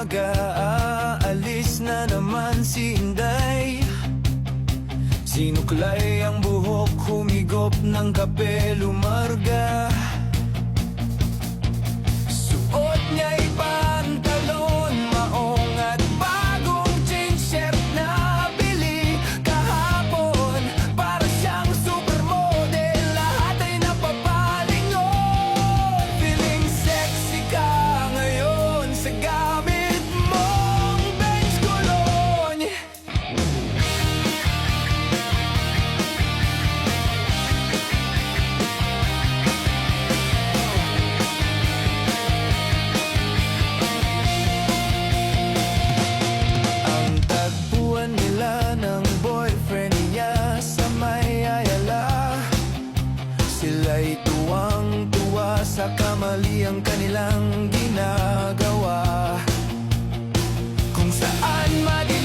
umaga, aalis na naman si Inday. Sinuklay ang buhok, humigop ng kape, lumarga. Suot niya'y pantalon, maong at bagong jeans shirt na bili kahapon. Para siyang supermodel, lahat ay napapalingon. Feeling sexy ka ngayon sa gamit mong Bench Cologne. Ang tagpuan nila ng boyfriend niya sa may Ayala. Sila'y tuwang-tuwa sa kamaliang kanilang ginagawa. Kung saan madilim